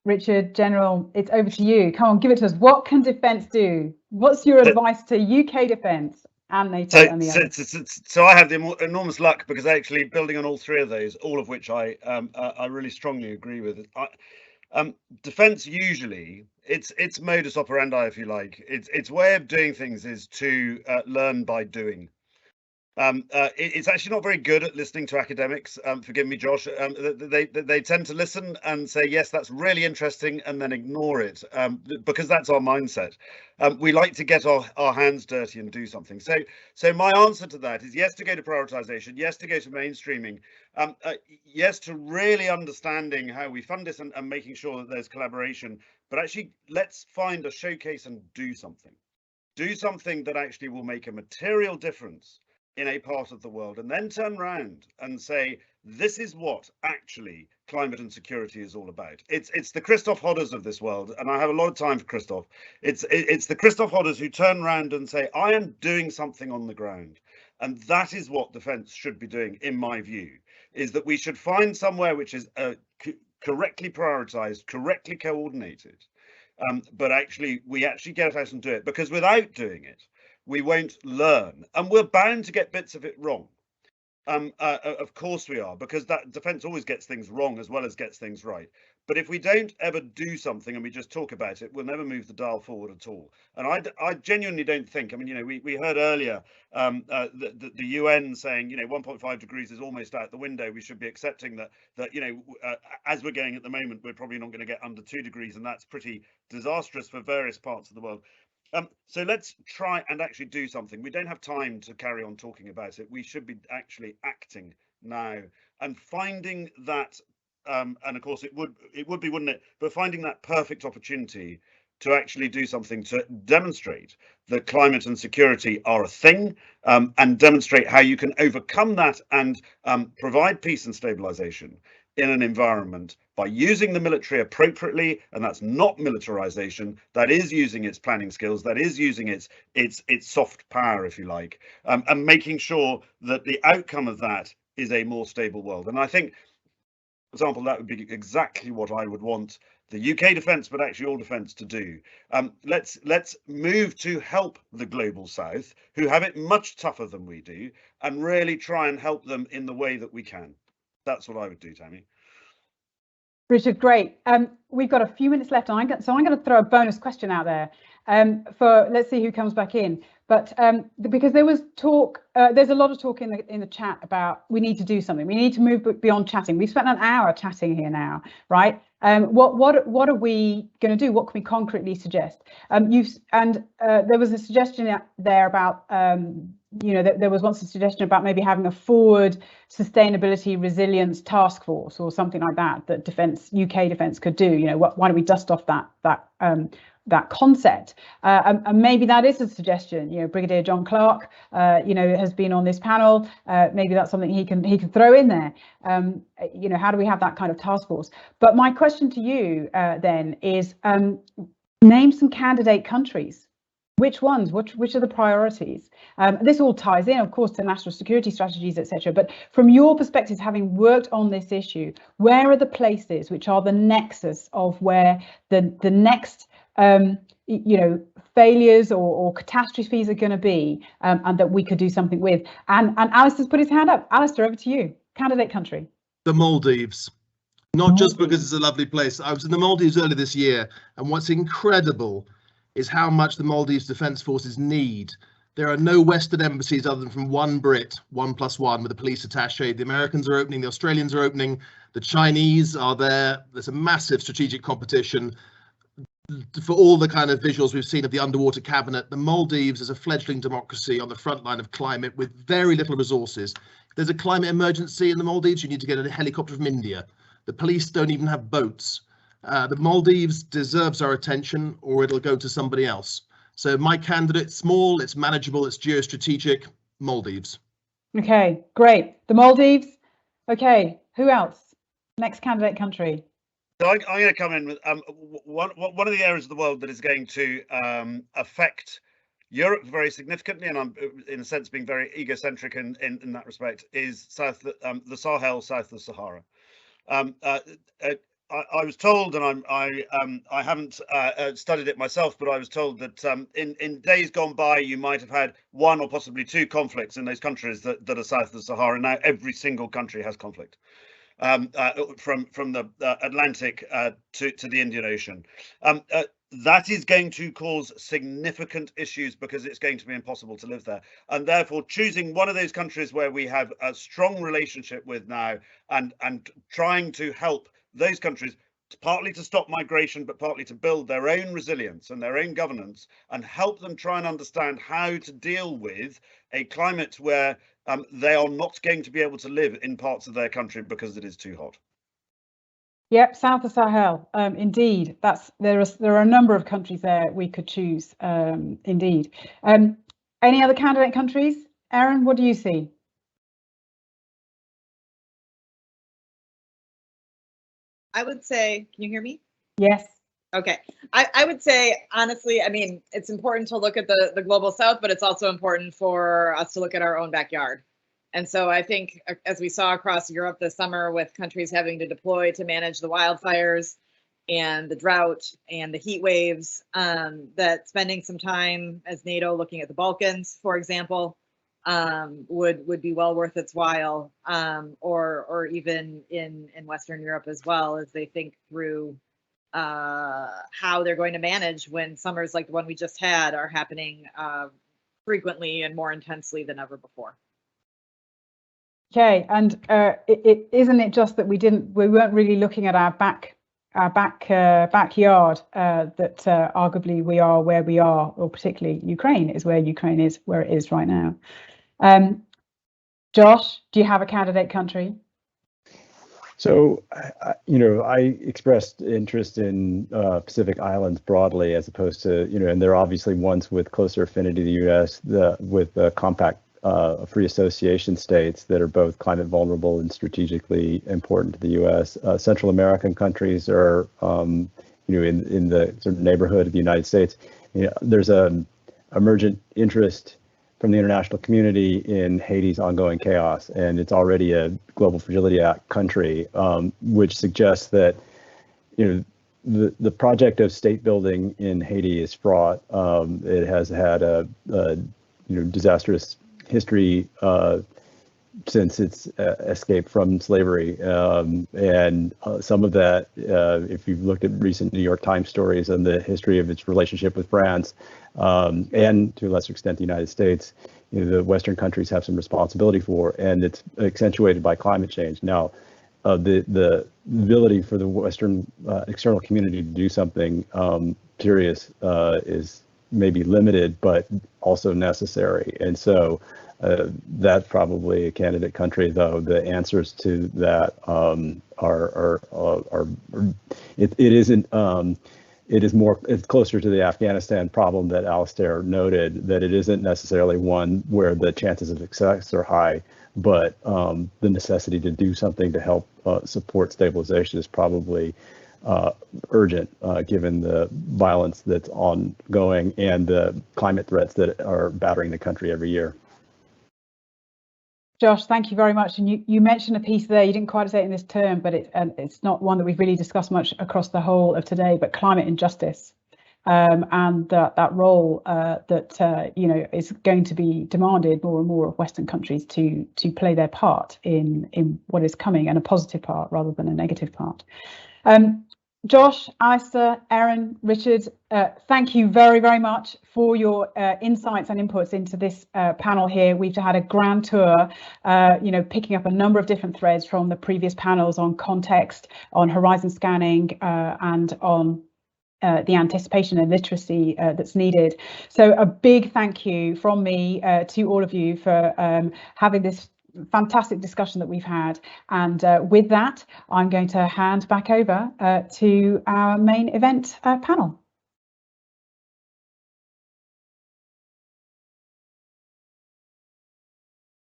Richard, General, it's over to you. Come on, give it to us. What can defence do? What's your advice to UK defence and NATO and the others? So I have the enormous luck because actually building on all three of those, all of which I really strongly agree with. Defence usually its modus operandi, if you like, its way of doing things is to learn by doing. It's actually not very good at listening to academics. Forgive me, Josh. They tend to listen and say, yes, that's really interesting, and then ignore it because that's our mindset. We like to get our hands dirty and do something. So my answer to that is yes to go to prioritization, yes to go to mainstreaming, yes to really understanding how we fund this and making sure that there's collaboration. But actually, let's find a showcase and do something. Do something that actually will make a material difference in a part of the world, and then turn around and say, this is what actually climate and security is all about. It's the Christoph Hodders of this world, and I have a lot of time for Christoph. It's the Christoph Hodders who turn around and say, I am doing something on the ground. And that is what defense should be doing, in my view, is that we should find somewhere which is correctly prioritized, correctly coordinated, but actually we actually get out and do it, because without doing it, we won't learn, and we're bound to get bits of it wrong. Of course we are, because that defense always gets things wrong as well as gets things right. But if we don't ever do something and we just talk about it, we'll never move the dial forward at all. And I genuinely don't think, I mean, we heard earlier the UN saying, 1.5 degrees is almost out the window. We should be accepting that as we're going at the moment, we're probably not going to get under 2 degrees, and that's pretty disastrous for various parts of the world. So let's try and actually do something. We don't have time to carry on talking about it. We should be actually acting now and finding that, and of course it would be, wouldn't it? But finding that perfect opportunity to actually do something to demonstrate that climate and security are a thing, and demonstrate how you can overcome that and provide peace and stabilization in an environment by using the military appropriately, and that's not militarization, that is using its planning skills, that is using its soft power, if you like, and making sure that the outcome of that is a more stable world. And I think, for example, that would be exactly what I would want the UK defence, but actually all defence, to do. Let's move to help the global south, who have it much tougher than we do, and really try and help them in the way that we can. That's what I would do, Thammy. Richard, great. We've got a few minutes left, and so I'm going to throw a bonus question out there for, let's see who comes back in. But because there was talk, there's a lot of talk in the chat about we need to do something. We need to move beyond chatting. We've spent an hour chatting here now, right? What are we going to do? What can we concretely suggest? There was a suggestion there about there was once a suggestion about maybe having a forward sustainability resilience task force or something like that UK defence could do. Why don't we dust off that concept, and maybe that is a suggestion. Brigadier John Clark has been on this panel. Maybe that's something he can throw in there. How do we have that kind of task force? But my question to you then is, name some candidate countries. Which ones? Which are the priorities? This all ties in, of course, to national security strategies, etc. But from your perspective, having worked on this issue, where are the places which are the nexus of where the next failures or catastrophes are going to be, and that we could do something with? And Alistair's put his hand up. Alistair, over to you. Candidate country. The Maldives. Not just because it's a lovely place. I was in the Maldives earlier this year, and what's incredible is how much the Maldives Defence Forces need. There are no Western embassies other than from one Brit, 1+1, with a police attaché. The Americans are opening, the Australians are opening, the Chinese are there. There's a massive strategic competition. For all the kind of visuals we've seen of the underwater cabinet, the Maldives is a fledgling democracy on the front line of climate with very little resources. If there's a climate emergency in the Maldives, you need to get a helicopter from India. The police don't even have boats. The Maldives deserves our attention, or it'll go to somebody else. So my candidate, small, it's manageable, it's geostrategic, Maldives. Okay, great. The Maldives. Okay, who else? Next candidate country. So I'm going to come in with one of the areas of the world that is going to affect Europe very significantly, and I'm in a sense being very egocentric in that respect, is the Sahel, south of Sahara. I was told, and I haven't studied it myself, but I was told that in days gone by, you might have had one or possibly two conflicts in those countries that are south of the Sahara. Now every single country has conflict, from the Atlantic to the Indian Ocean. That is going to cause significant issues because it's going to be impossible to live there. And therefore, choosing one of those countries where we have a strong relationship with now, and trying to help those countries, partly to stop migration, but partly to build their own resilience and their own governance, and help them try and understand how to deal with a climate where they are not going to be able to live in parts of their country because it is too hot. Yep, south of Sahel. Indeed, there are a number of countries there we could choose. Indeed. Any other candidate countries? Erin, what do you see? I would say, can you hear me? Yes. Okay. I would say, honestly, I mean, it's important to look at the global south, but it's also important for us to look at our own backyard. And so I think, as we saw across Europe this summer, with countries having to deploy to manage the wildfires and the drought and the heat waves, that spending some time as NATO looking at the Balkans, for example, would be well worth its while, or even in Western Europe as well, as they think through how they're going to manage when summers like the one we just had are happening frequently and more intensely than ever before. Okay, and isn't it just that we weren't really looking at our backyard, that arguably we are where we are, or particularly Ukraine is where it is right now. Josh, do you have a candidate country? So, I expressed interest in Pacific Islands broadly, as opposed to, and there are obviously ones with closer affinity to the U.S. with the compact free association states that are both climate vulnerable and strategically important to the U.S. Central American countries are, in the sort of neighborhood of the United States. There's a emergent interest from the international community in Haiti's ongoing chaos, and it's already a Global Fragility Act country, which suggests that the project of state building in Haiti is fraught. It has had a disastrous history since its escape from slavery, and some of that, if you've looked at recent New York Times stories on the history of its relationship with France, and to a lesser extent the United States, the Western countries have some responsibility for, and it's accentuated by climate change. Now, the ability for the Western external community to do something serious is maybe limited, but also necessary. And so that's probably a candidate country, though the answers to that it's closer to the Afghanistan problem that Alistair noted, that it isn't necessarily one where the chances of success are high, but the necessity to do something to help support stabilization is probably urgent, given the violence that's ongoing and the climate threats that are battering the country every year. Josh, thank you very much. And you mentioned a piece there, you didn't quite say it in this term, but it's not one that we've really discussed much across the whole of today, but climate injustice, and that role that is going to be demanded more and more of Western countries to play their part in what is coming, and a positive part rather than a negative part. Josh, Alistair, Erin, Richard, thank you very, very much for your insights and inputs into this panel here. We've had a grand tour, picking up a number of different threads from the previous panels on context, on horizon scanning, and on the anticipation and literacy that's needed. So a big thank you from me to all of you for having this fantastic discussion that we've had, and with that I'm going to hand back over to our main event panel.